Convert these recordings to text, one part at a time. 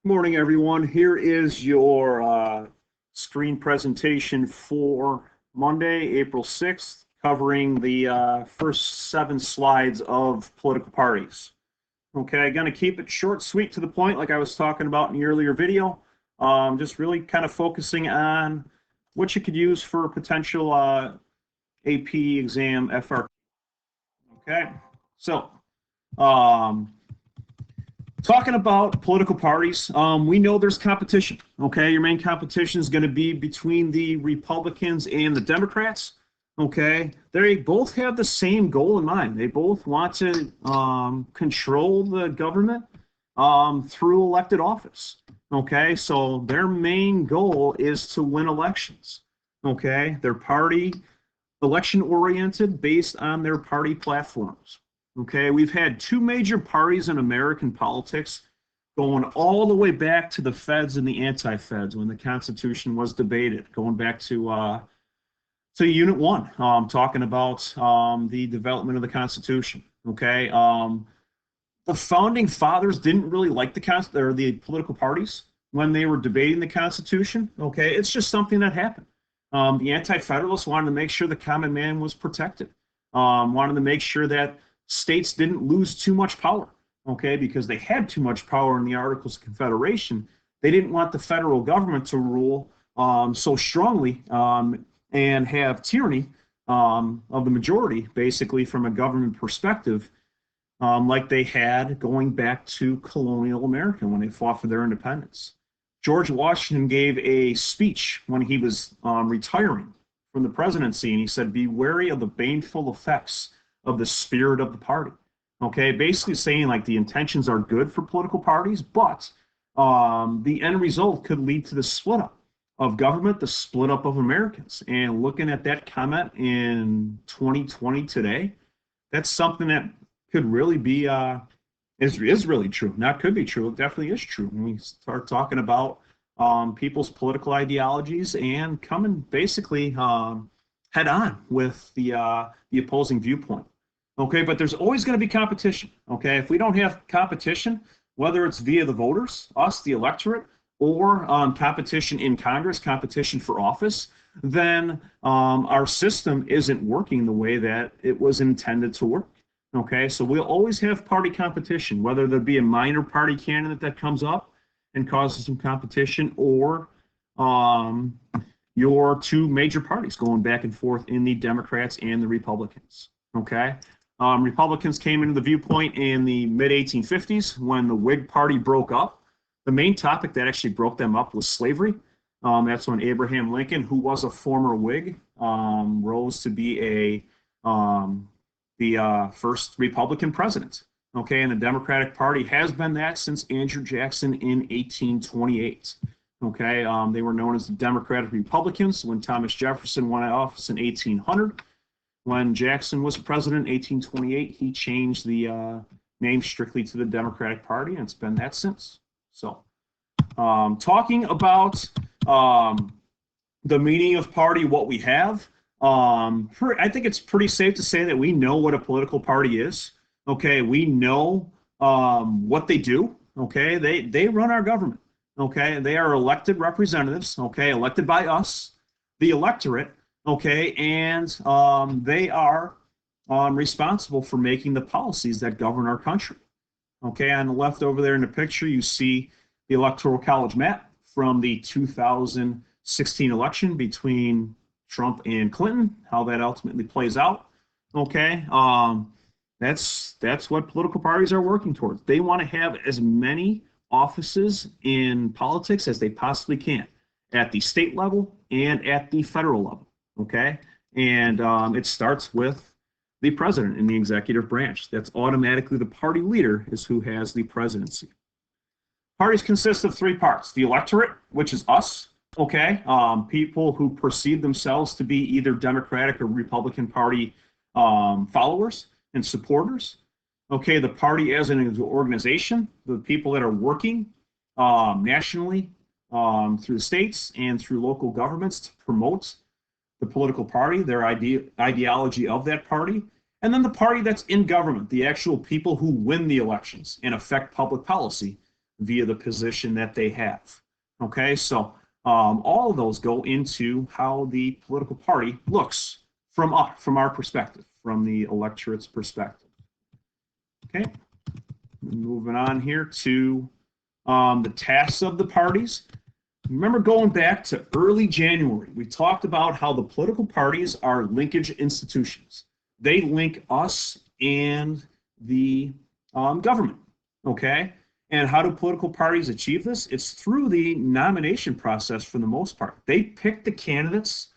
Morning, everyone. Here is your screen presentation for Monday, April 6th, covering the first 7 slides of political parties. Okay, going to keep it short, sweet, to the point, like I was talking about in the earlier video. Just really kind of focusing on what you could use for a potential AP exam FR. Okay, so um, talking about political parties, we know there's competition. Okay, your main competition is going to be between the Republicans and the Democrats. Okay, they both have the same goal in mind. They both want to control the government through elected office. Okay, so their main goal is to win elections. Okay, their party election oriented based on their party platforms. Okay, we've had 2 major parties in American politics going all the way back to the Feds and the anti-Feds when the Constitution was debated, going back to Unit 1, talking about the development of the Constitution. Okay, the founding fathers didn't really like the political parties when they were debating the Constitution. Okay, it's just something that happened. The Anti-Federalists wanted to make sure the common man was protected. Wanted to make sure that states didn't lose too much power. Okay, because they had too much power in the Articles of Confederation. They didn't want the federal government to rule so strongly and have tyranny of the majority, basically from a government perspective, like they had going back to colonial America when they fought for their independence. George Washington gave a speech when he was retiring from the presidency, and he said, "Be wary of the baneful effects of the spirit of the party." Okay, basically saying like the intentions are good for political parties, but the end result could lead to the split up of government, the split up of Americans. And looking at that comment in 2020 today, that's something that could really be is really true. Not could be true. It definitely is true when we start talking about people's political ideologies and coming basically head on with the opposing viewpoint. Okay, but there's always going to be competition. Okay, if we don't have competition, whether it's via the voters, us, the electorate, or competition in Congress, competition for office, then our system isn't working the way that it was intended to work. Okay, so we'll always have party competition, whether there be a minor party candidate that comes up and causes some competition, or um, your 2 major parties going back and forth in the Democrats and the Republicans. Okay, Republicans came into the viewpoint in the mid 1850s when the Whig Party broke up. The main topic that actually broke them up was slavery. That's when Abraham Lincoln, who was a former Whig, rose to be the first Republican president. Okay, and the Democratic Party has been that since Andrew Jackson in 1828. Okay, they were known as the Democratic Republicans when Thomas Jefferson won office in 1800. When Jackson was president in 1828, he changed the name strictly to the Democratic Party, and it's been that since. So, talking about the meaning of party, what we have, I think it's pretty safe to say that we know what a political party is. Okay, we know what they do. Okay, they run our government. Okay, they are elected representatives. Okay, elected by us, the electorate. Okay, and they are responsible for making the policies that govern our country. Okay, on the left over there in the picture, you see the Electoral College map from the 2016 election between Trump and Clinton, how that ultimately plays out. Okay, that's what political parties are working towards. They want to have as many offices in politics as they possibly can at the state level and at the federal level. Okay, and it starts with the president in the executive branch. That's automatically the party leader is who has the presidency. Parties consist of 3 parts: the electorate, which is us. Okay, people who perceive themselves to be either Democratic or Republican Party followers and supporters. Okay, the party as an organization, the people that are working nationally through the states and through local governments to promote the political party, their ideology of that party, and then the party that's in government, the actual people who win the elections and affect public policy, via the position that they have. Okay, so all of those go into how the political party looks from our perspective, from the electorate's perspective. Okay, moving on here to the tasks of the parties. Remember, going back to early January, we talked about how the political parties are linkage institutions. They link us and the government, okay? And how do political parties achieve this? It's through the nomination process for the most part. They pick the candidates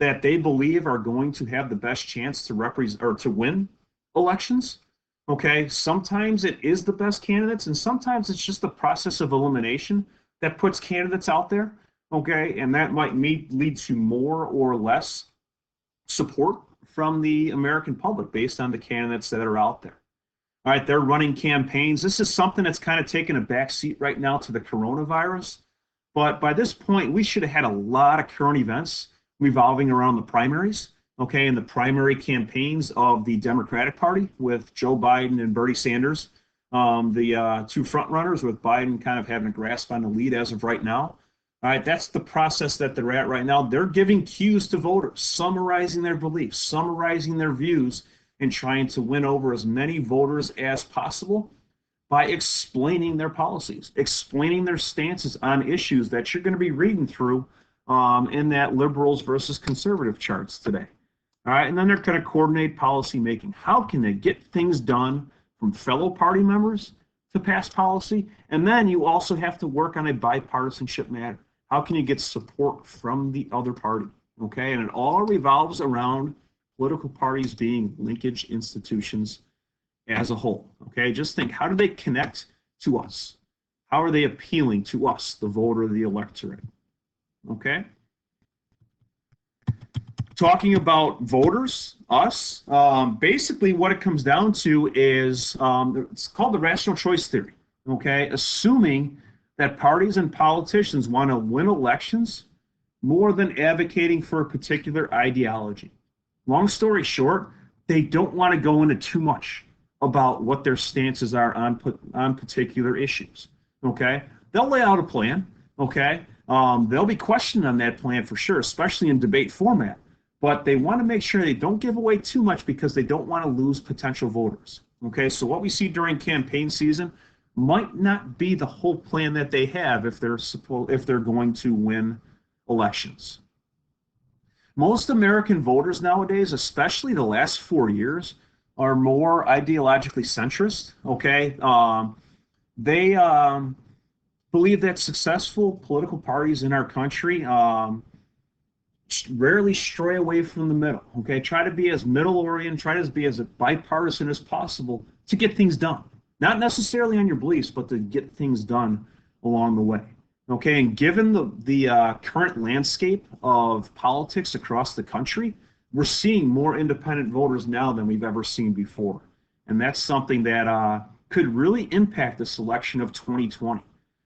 that they believe are going to have the best chance to represent or to win elections. Okay, sometimes it is the best candidates, and sometimes it's just the process of elimination that puts candidates out there. Okay, and that might lead to more or less support from the American public based on the candidates that are out there. All right, they're running campaigns. This is something that's kind of taken a back seat right now to the coronavirus. But by this point, we should have had a lot of current events revolving around the primaries, okay, and the primary campaigns of the Democratic Party with Joe Biden and Bernie Sanders, the two front runners, with Biden kind of having a grasp on the lead as of right now. All right, that's the process that they're at right now. They're giving cues to voters, summarizing their beliefs, summarizing their views, and trying to win over as many voters as possible by explaining their policies, explaining their stances on issues that you're going to be reading through in that liberals versus conservative charts today. All right, and then they're going to coordinate policy making. How can they get things done from fellow party members to pass policy? And then you also have to work on a bipartisanship matter. How can you get support from the other party? Okay, and it all revolves around political parties being linkage institutions as a whole. Okay, just think, how do they connect to us? How are they appealing to us, the voter, the electorate? Okay. Talking about voters, us, basically what it comes down to is it's called the rational choice theory. Okay, assuming that parties and politicians want to win elections more than advocating for a particular ideology. Long story short, they don't want to go into too much about what their stances are on particular issues. Okay, they'll lay out a plan. Okay, they'll be questioned on that plan for sure, especially in debate format. But they want to make sure they don't give away too much because they don't want to lose potential voters. Okay, so what we see during campaign season might not be the whole plan that they have if they're going to win elections. Most American voters nowadays, especially the last 4 years, are more ideologically centrist. Okay, they believe that successful political parties in our country rarely stray away from the middle. Okay, try to be as middle oriented, try to be as bipartisan as possible to get things done. Not necessarily on your beliefs, but to get things done along the way. Okay, and given the current landscape of politics across the country, we're seeing more independent voters now than we've ever seen before. And that's something that could really impact the selection of 2020.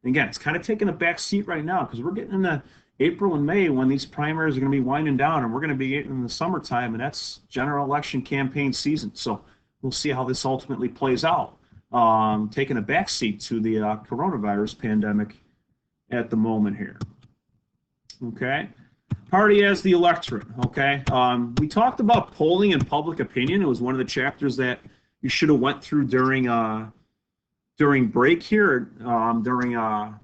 And again, it's kind of taking a back seat right now because we're getting into April and May when these primaries are going to be winding down, and we're going to be getting in the summertime, and that's general election campaign season. So we'll see how this ultimately plays out. Taking a back seat to the coronavirus pandemic at the moment here. Okay, party as the electorate. Okay, we talked about polling and public opinion. It was one of the chapters that you should have went through during break here, during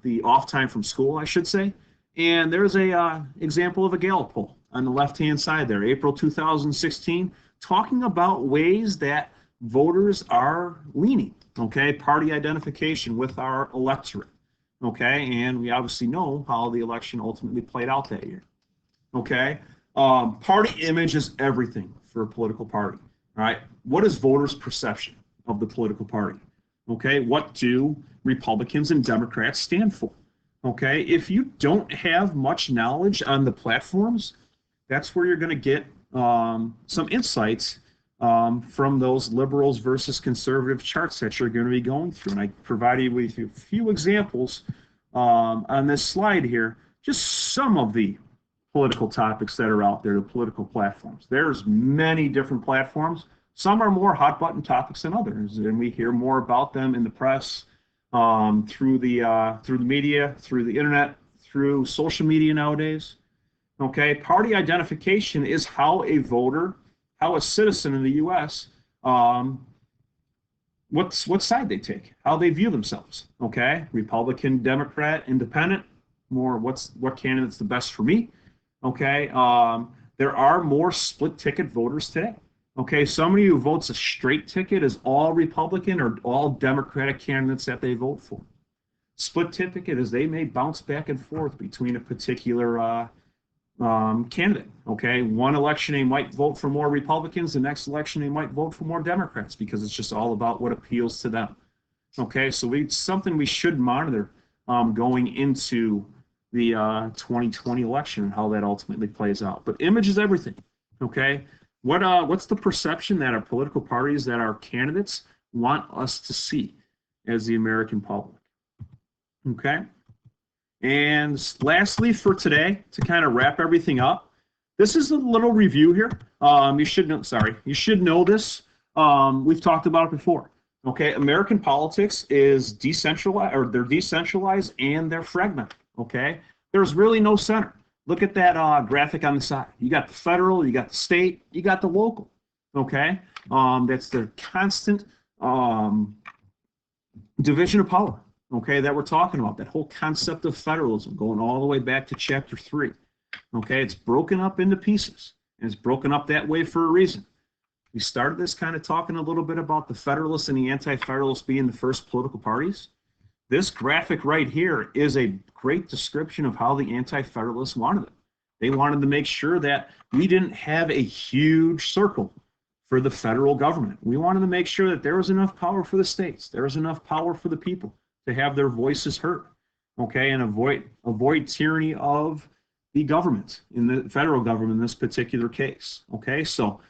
the off time from school, I should say. And there's a example of a Gallup poll on the left-hand side there, April 2016, talking about ways that voters are leaning. Okay, party identification with our electorate. Okay, and we obviously know how the election ultimately played out that year. Okay, party image is everything for a political party. All right, what is voters' perception of the political party? Okay, what do Republicans and Democrats stand for? Okay, if you don't have much knowledge on the platforms, that's where you're going to get some insights from those liberals versus conservative charts that you're going to be going through. And I provided you with a few examples on this slide here, just some of the political topics that are out there, the political platforms. There's many different platforms. Some are more hot button topics than others, and we hear more about them in the press through the media, through the internet, through social media nowadays. Okay, party identification is how a voter, how a citizen in the U.S. Um, what side they take, how they view themselves. Okay, Republican, Democrat, Independent. More what candidate's the best for me. Okay, there are more split ticket voters today. Okay, somebody who votes a straight ticket is all Republican or all Democratic candidates that they vote for. Split ticket is they may bounce back and forth between a particular candidate. Okay, one election they might vote for more Republicans, the next election they might vote for more Democrats because it's just all about what appeals to them. Okay, so it's something we should monitor going into the 2020 election and how that ultimately plays out. But image is everything. Okay, what's the perception that our political parties, that our candidates want us to see as the American public? Okay. And lastly, for today, to kind of wrap everything up, this is a little review here. You should know this. We've talked about it before. Okay, American politics is decentralized, or they're decentralized and they're fragmented. Okay, there's really no center. Look at that graphic on the side. You got the federal, you got the state, you got the local. Okay, that's the constant division of power. Okay, that we're talking about, that whole concept of federalism going all the way back to chapter 3. Okay, it's broken up into pieces, and it's broken up that way for a reason. We started this kind of talking a little bit about the Federalists and the Anti-Federalists being the first political parties. This graphic right here is a great description of how the Anti-Federalists wanted it. They wanted to make sure that we didn't have a huge circle for the federal government. We wanted to make sure that there was enough power for the states, there was enough power for the people to have their voices heard, okay, and avoid tyranny of the government, in the federal government in this particular case. Okay, so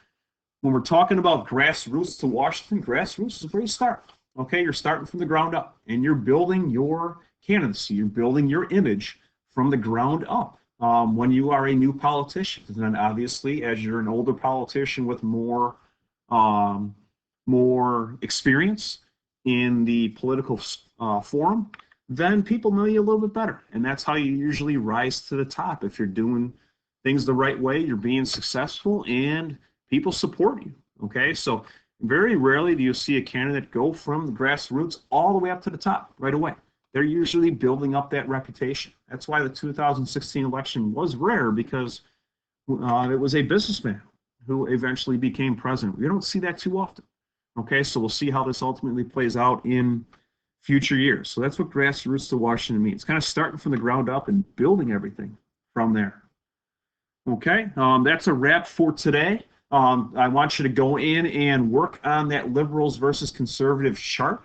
when we're talking about grassroots to Washington, grassroots is where you start. Okay, you're starting from the ground up, and you're building your candidacy, you're building your image from the ground up. When you are a new politician, and then obviously as you're an older politician with more experience in the political forum, then people know you a little bit better. And that's how you usually rise to the top. If you're doing things the right way, you're being successful, and people support you. Okay, so very rarely do you see a candidate go from the grassroots all the way up to the top right away. They're usually building up that reputation. That's why the 2016 election was rare, because it was a businessman who eventually became president. We don't see that too often. Okay, so we'll see how this ultimately plays out in future years. So that's what grassroots to Washington means. Kind of starting from the ground up and building everything from there. Okay, that's a wrap for today. I want you to go in and work on that liberals versus conservatives chart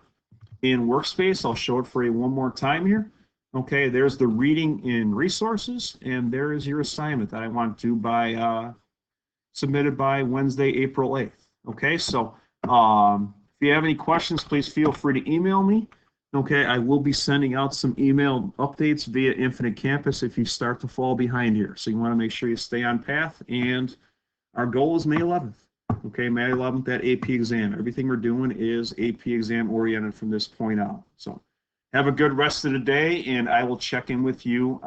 in Workspace. I'll show it for you one more time here. Okay, there's the reading in resources, and there is your assignment that I want to by submitted by Wednesday, April 8th. Okay, so if you have any questions, please feel free to email me. Okay, I will be sending out some email updates via Infinite Campus if you start to fall behind here. So you want to make sure you stay on path, and our goal is May 11th. Okay, May 11th, that AP exam. Everything we're doing is AP exam oriented from this point out. So have a good rest of the day, and I will check in with you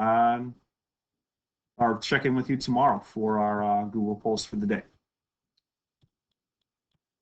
tomorrow for our Google post for the day.